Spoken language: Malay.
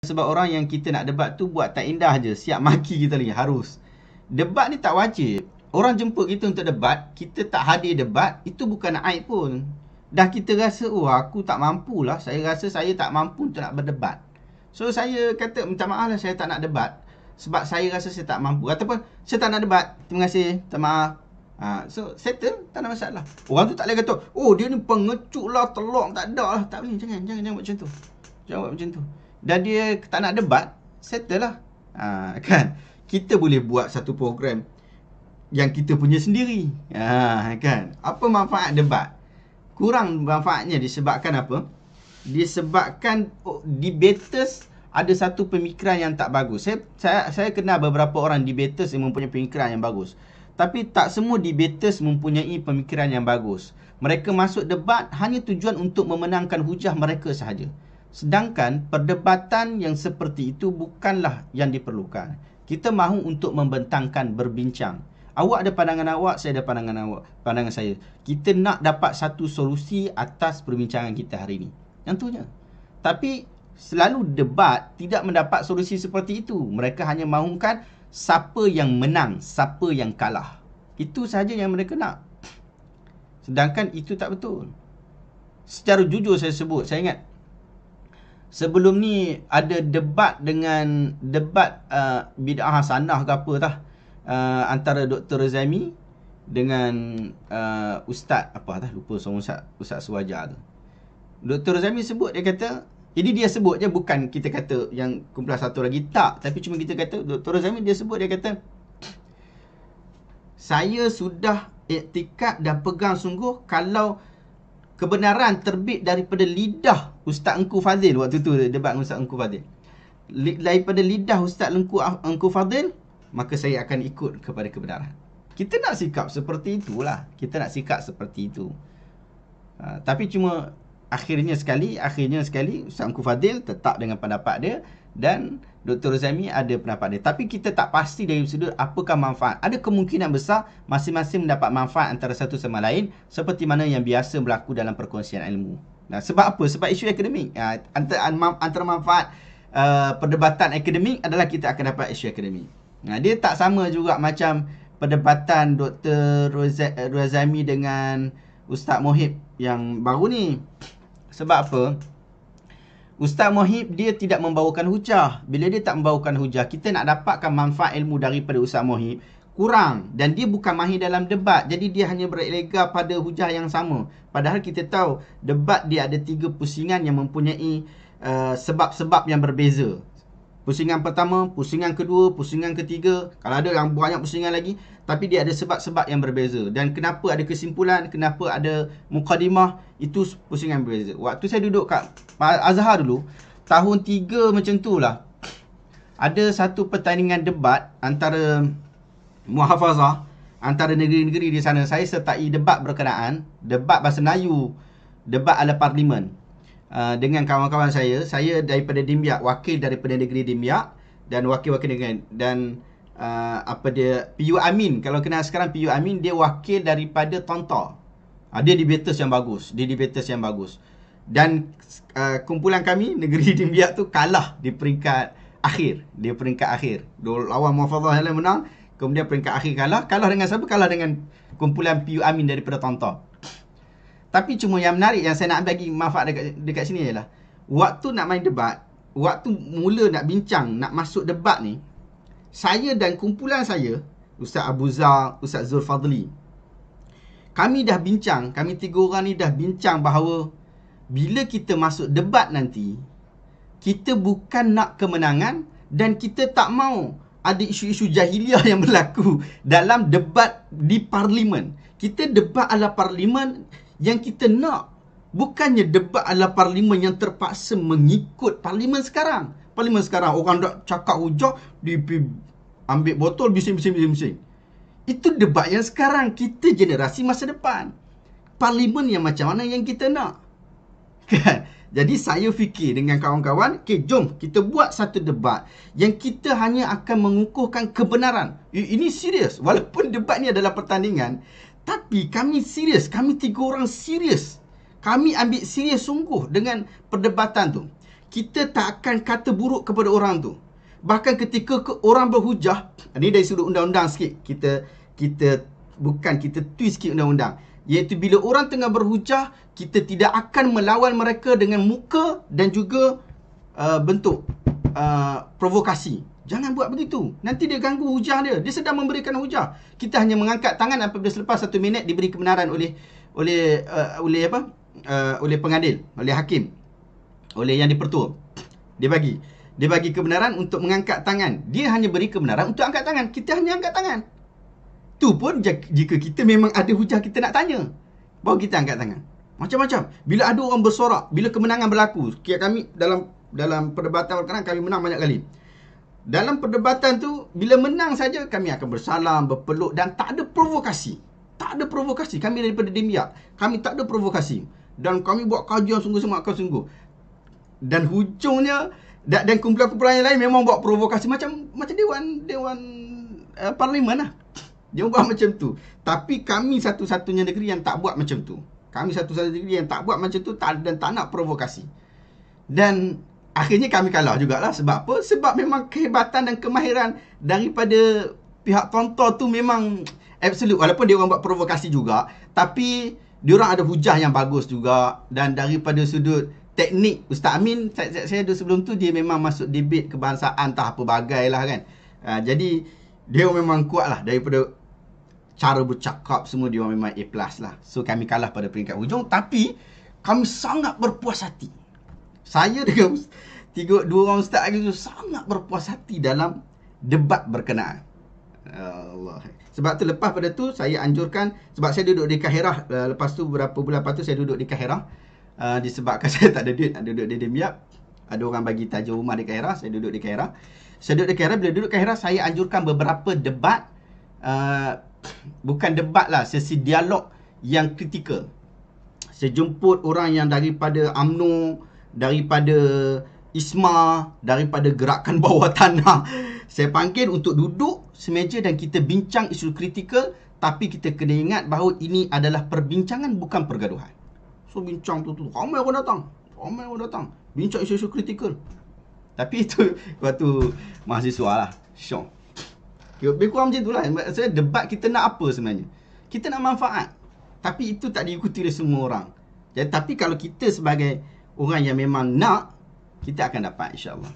Sebab orang yang kita nak debat tu buat tak indah je, siap maki kita lagi, harus. Debat ni tak wajib. Orang jemput kita untuk debat, kita tak hadir debat, itu bukan aib pun. Dah kita rasa, oh aku tak mampu lah, saya rasa saya tak mampu untuk nak berdebat. So saya kata, minta maaf lah saya tak nak debat. Sebab saya rasa saya tak mampu. Ataupun, saya tak nak debat, terima kasih, minta maaf. So settle, tak ada masalah. Orang tu tak boleh kata, oh dia ni pengecut lah, telok, tak ada lah. Tak boleh, jangan buat macam tu. Jangan buat macam tu. Dan dia tak nak debat, settle lah. Kan? Kita boleh buat satu program yang kita punya sendiri. Kan? Apa manfaat debat? Kurang manfaatnya disebabkan apa? Disebabkan debaters ada satu pemikiran yang tak bagus. Saya kenal beberapa orang debaters yang mempunyai pemikiran yang bagus. Tapi tak semua debaters mempunyai pemikiran yang bagus. Mereka masuk debat hanya tujuan untuk memenangkan hujah mereka sahaja. Sedangkan perdebatan yang seperti itu bukanlah yang diperlukan. Kita mahu untuk membentangkan, berbincang. Awak ada pandangan awak, saya ada pandangan saya. Kita nak dapat satu solusi atas perbincangan kita hari ini. Yang tu je. Tapi selalu debat tidak mendapat solusi seperti itu. Mereka hanya mahukan siapa yang menang, siapa yang kalah. Itu sahaja yang mereka nak. Sedangkan itu tak betul. Secara jujur saya sebut, saya ingat sebelum ni ada debat bid'ah hasanah ke apa tah, antara Dr. Razami dengan Ustaz apa tah, lupa sama Ustaz Suwajar tu. Dr. Razami sebut, dia kata, ini dia sebut je, bukan kita kata yang kumpulan satu lagi, tak. Tapi cuma kita kata, Dr. Razami dia sebut, dia kata, saya sudah iktikad dan pegang sungguh kalau kebenaran terbit daripada lidah Ustaz Engku Fadil. Waktu tu debat dengan Ustaz Engku Fadil. Daripada lidah Ustaz Engku Fadil, maka saya akan ikut kepada kebenaran. Kita nak sikap seperti itulah. Kita nak sikap seperti itu. Tapi cuma akhirnya sekali Ustaz Engku Fadil tetap dengan pendapat dia dan Dr. Razami ada pendapat dia. Tapi kita tak pasti dari sudut apakah manfaat. Ada kemungkinan besar masing-masing mendapat manfaat antara satu sama lain seperti mana yang biasa berlaku dalam perkongsian ilmu. Nah, sebab apa? Sebab isu akademik. Antara manfaat perdebatan akademik adalah kita akan dapat isu akademik. Nah, dia tak sama juga macam perdebatan Dr. Razami dengan Ustaz Mohib yang baru ni. Sebab apa? Ustaz Mohib dia tidak membawakan hujah. Bila dia tak membawakan hujah, kita nak dapatkan manfaat ilmu daripada Ustaz Mohib kurang. Dan dia bukan mahir dalam debat. Jadi dia hanya berelega pada hujah yang sama. Padahal kita tahu debat dia ada 3 pusingan yang mempunyai sebab-sebab yang berbeza. Pusingan pertama, pusingan kedua, pusingan ketiga. Kalau ada yang banyak pusingan lagi. Tapi dia ada sebab-sebab yang berbeza. Dan kenapa ada kesimpulan, kenapa ada mukadimah, itu pusingan berbeza. Waktu saya duduk kat Azhar dulu, tahun 3 macam tu lah, ada satu pertandingan debat antara muhafazah, antara negeri-negeri di sana. Saya sertai debat berkenaan, debat bahasa Melayu, debat ala parlimen. Dengan kawan-kawan saya daripada Dimyak, wakil daripada negeri Dimyak dan wakil-wakil negeri, dan PU Amin, kalau kenal sekarang PU Amin, dia wakil daripada Tonta. Dia debaters yang bagus, dan kumpulan kami negeri Dimyak tu kalah di peringkat akhir. Lawan muhafazah yang lain menang, kemudian peringkat akhir kalah dengan siapa? Kalah dengan kumpulan PU Amin daripada Tonta. Tapi cuma yang menarik, yang saya nak bagi manfaat dekat sini ialah, waktu nak main debat, waktu mula nak bincang, nak masuk debat ni, saya dan kumpulan saya, Ustaz Abu Zar, Ustaz Zulfadli, kami 3 orang ni dah bincang bahawa bila kita masuk debat nanti, kita bukan nak kemenangan dan kita tak mau ada isu-isu jahiliah yang berlaku dalam debat di parlimen. Kita debat ala parlimen. Yang kita nak bukannya debat ala parlimen yang terpaksa mengikut parlimen sekarang. Parlimen sekarang orang dah cakap hujah, ambil botol, bising. Itu debat yang sekarang. Kita generasi masa depan. Parlimen yang macam mana yang kita nak? Kan? Jadi saya fikir dengan kawan-kawan, okay, jom kita buat satu debat yang kita hanya akan mengukuhkan kebenaran. Ini serius. Walaupun debat ni adalah pertandingan, tapi kami serius. Kami 3 orang serius. Kami ambil serius sungguh dengan perdebatan tu. kita tak akan kata buruk kepada orang tu. Bahkan ketika orang berhujah, ini dari sudut undang-undang sikit, kita twist sikit undang-undang, iaitu bila orang tengah berhujah, kita tidak akan melawan mereka dengan muka dan juga bentuk provokasi. Jangan buat begitu. Nanti dia ganggu hujah dia. Dia sedang memberikan hujah. Kita hanya mengangkat tangan apabila selepas 1 minit diberi kebenaran oleh pengadil, oleh hakim, oleh yang dipertua. Dia bagi kebenaran untuk mengangkat tangan. Dia hanya beri kebenaran untuk angkat tangan. Kita hanya angkat tangan. Tu pun jika kita memang ada hujah kita nak tanya, baru kita angkat tangan. Macam-macam. Bila ada orang bersorak, bila kemenangan berlaku, kami dalam perdebatan berkenaan kami menang banyak kali. Dalam perdebatan tu, bila menang saja kami akan bersalam, berpeluk dan tak ada provokasi. Tak ada provokasi. Kami daripada Demiak, kami tak ada provokasi. Dan kami buat kajian sungguh-sungguh. Dan hujungnya, dan kumpulan-kumpulan yang lain memang buat provokasi macam Dewan Parlimen lah. Dia buat macam tu. Tapi kami satu-satunya negeri yang tak buat macam tu. Kami satu-satunya negeri yang tak buat macam tu dan tak nak provokasi. Dan akhirnya kami kalah jugalah. Sebab apa? Sebab memang kehebatan dan kemahiran daripada pihak tonton tu memang absolute. Walaupun dia orang buat provokasi juga, tapi dia orang ada hujah yang bagus juga. Dan daripada sudut teknik, Ustaz Amin, saya ada sebelum tu, dia memang masuk debate kebangsaan, entah apa bagai lah kan. Jadi dia memang kuat lah. Daripada cara bercakap semua, dia memang A+ lah. So kami kalah pada peringkat hujung. Tapi kami sangat berpuas hati. Saya dengan dua orang ustaz lagi tu sangat berpuas hati dalam debat berkenaan. Allah. Sebab tu lepas pada tu saya anjurkan, sebab saya duduk di Kahirah, lepas tu beberapa bulan lepas tu saya duduk di Kahirah, disebabkan saya tak ada duit, duduk di Demiak. Ada orang bagi tajuk rumah di Kahirah, saya duduk di Kahirah. Saya duduk di Kahirah, bila duduk di Kahirah saya anjurkan beberapa debat, bukan debat lah, sesi dialog yang kritikal. Saya jemput orang yang daripada UMNO, daripada ISMA, daripada gerakan bawah tanah. Saya panggil untuk duduk semeja dan kita bincang isu kritikal, tapi kita kena ingat bahawa ini adalah perbincangan, bukan pergaduhan. So bincang tu ramai orang datang. Bincang isu-isu kritikal. Tapi itu waktu mahasiswa lah. Syok. Lebih kurang macam itulah. Maksudnya debat kita nak apa sebenarnya? Kita nak manfaat. Tapi itu tak diikuti oleh semua orang. Jadi, tapi kalau kita sebagai orang yang memang nak, kita akan dapat, insya-Allah.